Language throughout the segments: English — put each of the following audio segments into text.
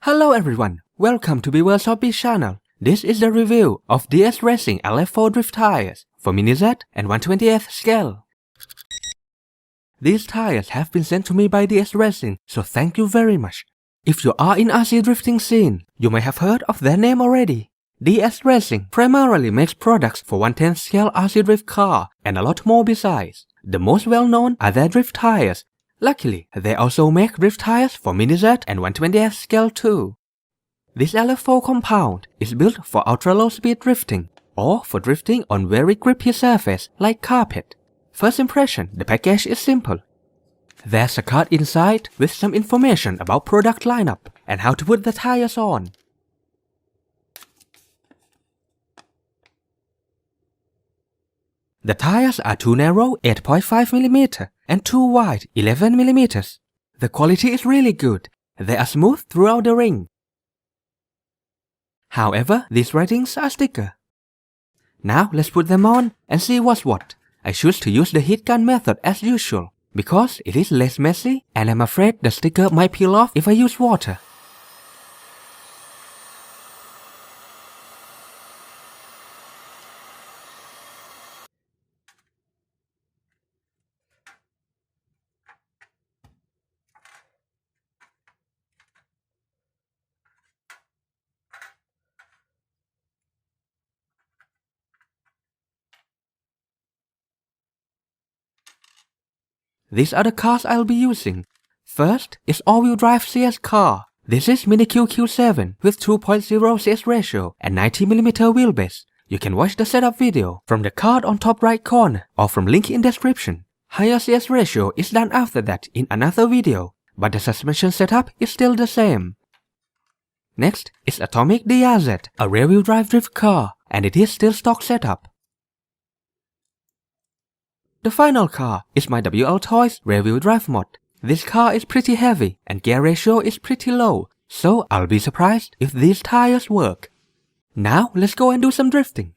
Hello everyone, welcome to WLtoys channel. This is the review of DS Racing LF-4 drift tires for Mini Z and 1/20th scale. These tires have been sent to me by DS Racing, so thank you very much. If you are in RC drifting scene, you may have heard of their name already. DS Racing primarily makes products for 1/10th scale RC drift car and a lot more besides. The most well known are their drift tires. Luckily, they also make drift tires for Mini Z and 1/20th scale too. This LF-4 compound is built for ultra-low speed drifting, or for drifting on very grippy surface like carpet. First impression, the package is simple. There's a card inside with some information about product lineup and how to put the tires on. The tires are too narrow 8.5mm and too wide 11mm. The quality is really good. They are smooth throughout the ring. However, these ratings are sticker. Now let's put them on and see what's what. I choose to use the heat gun method as usual because it is less messy and I'm afraid the sticker might peel off if I use water. These are the cars I'll be using. First is all-wheel drive CS car. This is Mini QQ7 with 2.0 CS ratio and 90mm wheelbase. You can watch the setup video from the card on top right corner or from link in description. Higher CS ratio is done after that in another video, but the suspension setup is still the same. Next is Atomic DRZ, a rear-wheel drive drift car, and it is still stock setup. The final car is my WLtoys rear-wheel drive mod. This car is pretty heavy and gear ratio is pretty low, so I'll be surprised if these tires work. Now let's go and do some drifting.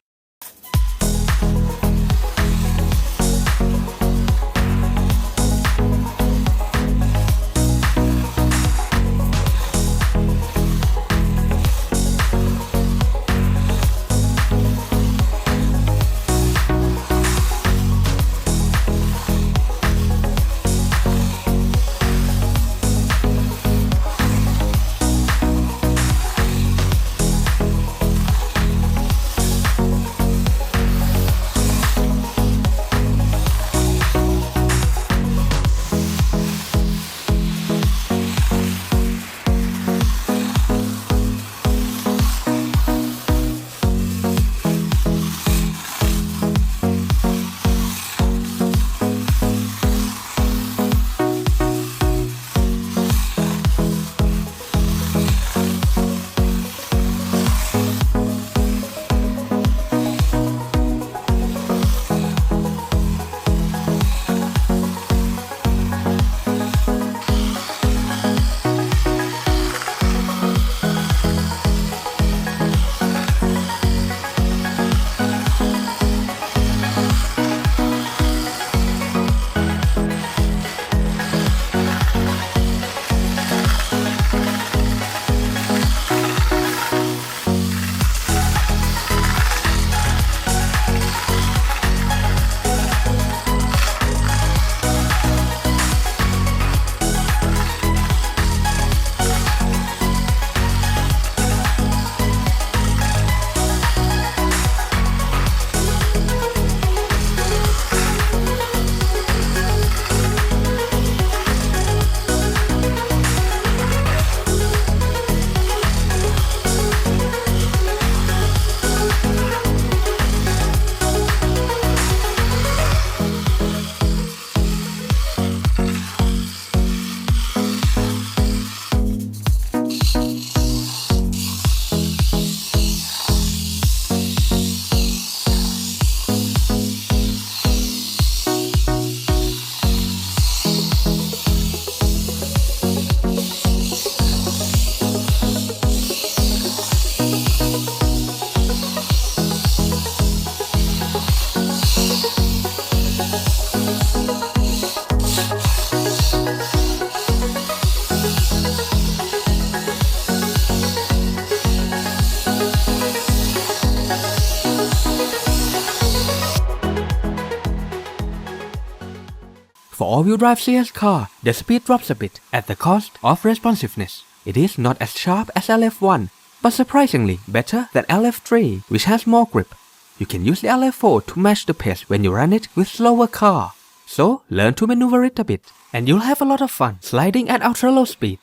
For all-wheel drive CS car, the speed drops a bit at the cost of responsiveness. It is not as sharp as LF-1, but surprisingly better than LF-3, which has more grip. You can use the LF-4 to match the pace when you run it with slower car. So learn to maneuver it a bit, and you'll have a lot of fun sliding at ultra-low speed.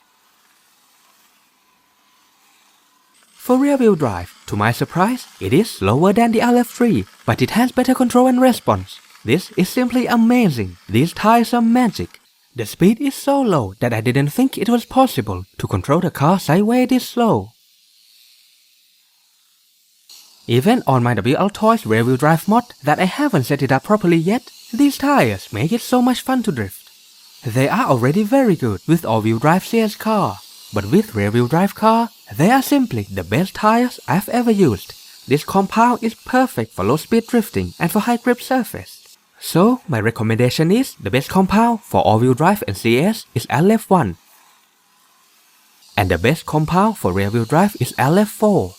For rear-wheel drive, to my surprise, it is slower than the LF-3, but it has better control and response. This is simply amazing. These tires are magic. The speed is so low that I didn't think it was possible to control the car sideways this slow. Even on my WLtoys rear-wheel drive mod that I haven't set it up properly yet, these tires make it so much fun to drift. They are already very good with all-wheel drive CS car, but with rear-wheel drive car, they are simply the best tires I've ever used. This compound is perfect for low-speed drifting and for high-grip surface. So my recommendation is the best compound for all-wheel drive and CS is LF-1. And the best compound for rear-wheel drive is LF-4.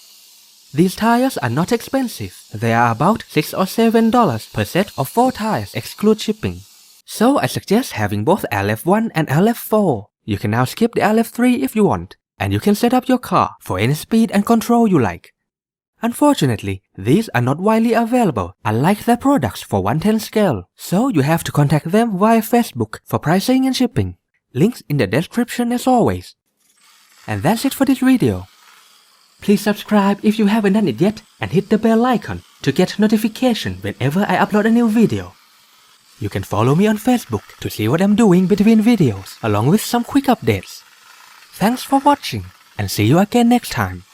These tires are not expensive. They are about $6 or $7 per set of 4 tires exclude shipping. So I suggest having both LF-1 and LF-4. You can now skip the LF-3 if you want, and you can set up your car for any speed and control you like. Unfortunately, these are not widely available, unlike their products for 1/10 scale, so you have to contact them via Facebook for pricing and shipping. Links in the description as always. And that's it for this video. Please subscribe if you haven't done it yet and hit the bell icon to get notification whenever I upload a new video. You can follow me on Facebook to see what I'm doing between videos, along with some quick updates. Thanks for watching, and see you again next time.